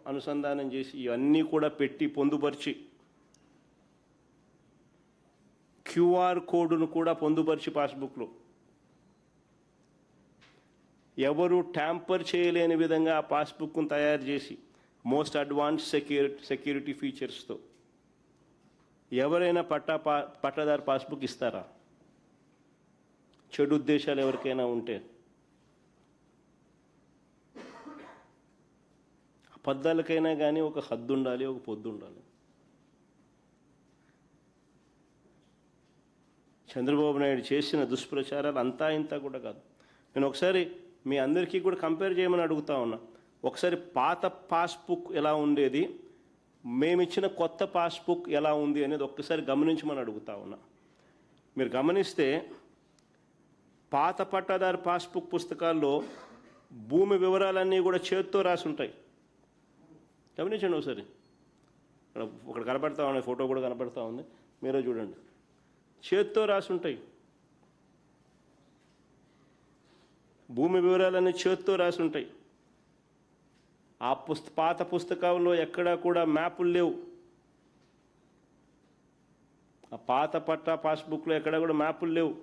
అనుసంధానం చేసి ఇవన్నీ కూడా పెట్టి పొందుపరిచి క్యూఆర్ కోడ్ను కూడా పొందుపరిచి పాస్బుక్లో ఎవరు ట్యాంపర్ చేయలేని విధంగా ఆ పాస్బుక్ను తయారు చేసి మోస్ట్ అడ్వాన్స్ సెక్యూరిటీ ఫీచర్స్తో ఎవరైనా పట్టాదారు పాస్బుక్ ఇస్తారా? చెడు ఉద్దేశాలు ఎవరికైనా ఉంటే అబద్ధాలకైనా కానీ ఒక హద్దు ఉండాలి, ఒక పొద్దు ఉండాలి. చంద్రబాబు నాయుడు చేసిన దుష్ప్రచారాలు అంతా ఇంత కూడా కాదు. నేను ఒకసారి మీ అందరికీ కూడా కంపేర్ చేయమని అడుగుతా ఉన్నా. ఒకసారి పాత పాస్బుక్ ఎలా ఉండేది, మేమిచ్చిన కొత్త పాస్బుక్ ఎలా ఉంది అనేది ఒక్కసారి గమనించమని అడుగుతా ఉన్నా. మీరు గమనిస్తే పాత పట్టాదారు పాస్బుక్ పుస్తకాల్లో భూమి వివరాలన్నీ కూడా చేత్తో రాసి ఉంటాయి. గమనించండి ఒకసారి. ఒకటి కనపడతా ఉన్నాయి, ఫోటో కూడా కనపడతా ఉంది, మీరే చూడండి. చేత్తో రాసి ఉంటాయి. భూమి వివరాలన్నీ చేత్తో రాసి ఉంటాయి. ఆ పాత పుస్తకాల్లో ఎక్కడా కూడా మ్యాపులు లేవు. ఆ పాత పట్టా పాస్బుక్లో ఎక్కడా కూడా మ్యాపులు లేవు.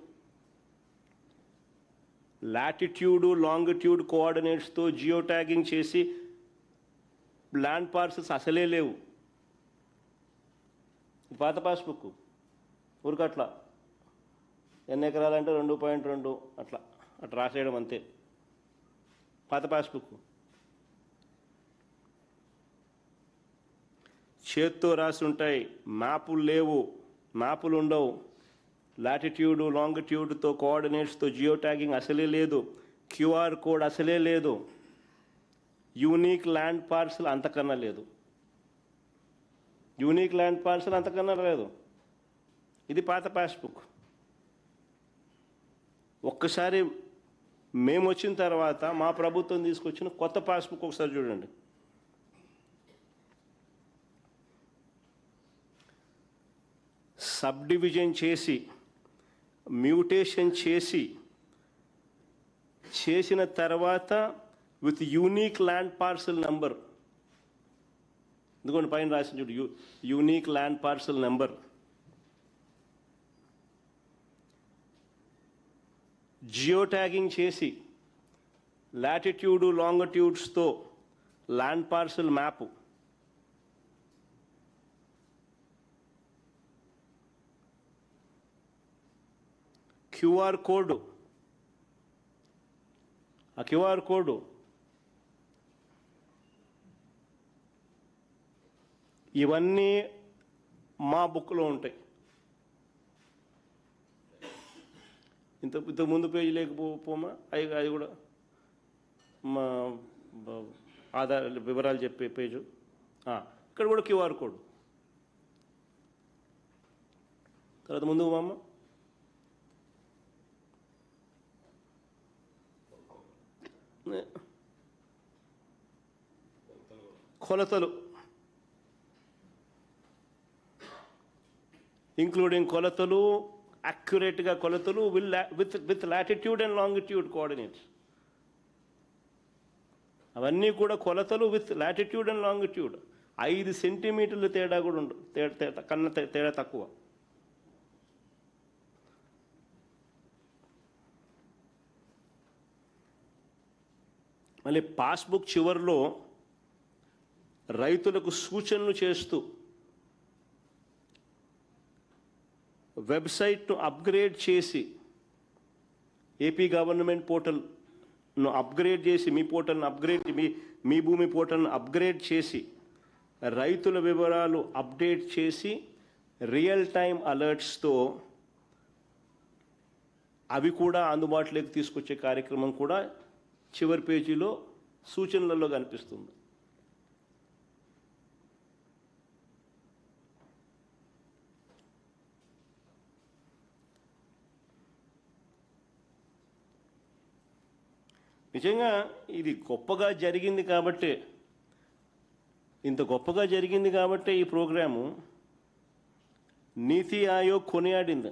లాటిట్యూడ్ లాంగిట్యూడ్ కోఆర్డినేట్స్తో జియో ట్యాగింగ్ చేసి ల్యాండ్ పార్సల్స్ అసలే లేవు. పాత పాస్బుక్ ఊరికట్లా ఎన్ని ఎకరాలంటే 2.2 అట్లా రాసేయడం అంతే. పాత పాస్బుక్ చేత్తో రాసి ఉంటాయి. మ్యాపులు లేవు, మ్యాపులు ఉండవు. లాటిట్యూడ్ లాంగిట్యూడ్తో కోఆర్డినేట్స్తో జియో ట్యాగింగ్ అసలే లేదు. క్యూఆర్ కోడ్ అసలే లేదు. యూనిక్ ల్యాండ్ పార్సల్ అంతకన్నా లేదు. యూనిక్ ల్యాండ్ పార్సల్ అంతకన్నా లేదు. ఇది పాత పాస్బుక్. ఒక్కసారి మేము వచ్చిన తర్వాత మా ప్రభుత్వం తీసుకొచ్చిన కొత్త పాస్బుక్ ఒకసారి చూడండి. సబ్ డివిజన్ చేసి మ్యూటేషన్ చేసిన తర్వాత with unique land parcel number, ఎందుకంటే పైన రాసిన చూడు unique land parcel number, geo tagging చేసి లాటిట్యూడ్ లాంగిట్యూడ్స్తో land parcel map, QR code, ఆ క్యూఆర్ కోడ్ ఇవన్నీ మా బుక్లో ఉంటాయి. ఇంత ముందు పేజీ లేకపోమా అది కూడా మా ఆధార్ వివరాలు చెప్పే పేజు. ఇక్కడ కూడా క్యూఆర్ కోడ్. తర్వాత ముందుకు మామ కొలతలు, ఇంక్లూడింగ్ కొలతలు, యాక్యురేట్గా కొలతలు with latitude and longitude coordinates. అవన్నీ కూడా కొలతలు విత్ లాటిట్యూడ్ అండ్ లాంగిట్యూడ్. 5 సెంటీమీటర్ల తేడా కూడా ఉండదు, కన్నా తేడా తక్కువ. మళ్ళీ పాస్బుక్ చివరిలో రైతులకు సూచనలు చేస్తూ వెబ్సైట్ను అప్గ్రేడ్ చేసి, ఏపీ గవర్నమెంట్ పోర్టల్ను అప్గ్రేడ్ చేసి, మీ పోర్టల్ను అప్గ్రేడ్, మీ భూమి పోర్టల్ను అప్గ్రేడ్ చేసి రైతుల వివరాలు అప్డేట్ చేసి రియల్ టైం అలర్ట్స్తో అవి కూడా అందుబాటులోకి తీసుకొచ్చే కార్యక్రమం కూడా చివరి పేజీలో సూచనలలో కనిపిస్తుంది. నిజంగా ఇది గొప్పగా జరిగింది కాబట్టే, ఇంత గొప్పగా జరిగింది కాబట్టే ఈ ప్రోగ్రాము నీతి ఆయోగ్ కొనియాడింది.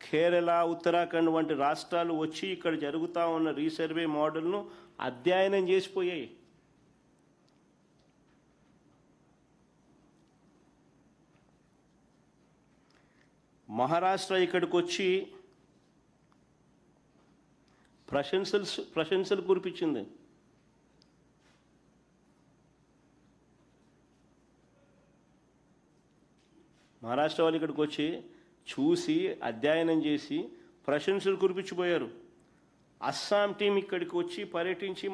కేరళ, ఉత్తరాఖండ్ వంటి రాష్ట్రాలు వచ్చి ఇక్కడ జరుగుతూ ఉన్న రీసర్వే మోడల్ను అధ్యయనం చేసిపోయాయి. మహారాష్ట్ర ఇక్కడికి వచ్చి ప్రశంసలు కురిపించింది. మహారాష్ట్ర వాళ్ళు ఇక్కడికి వచ్చి చూసి అధ్యయనం చేసి ప్రశంసలు కురిపించిపోయారు. అస్సాం టీం ఇక్కడికి వచ్చి పర్యటించి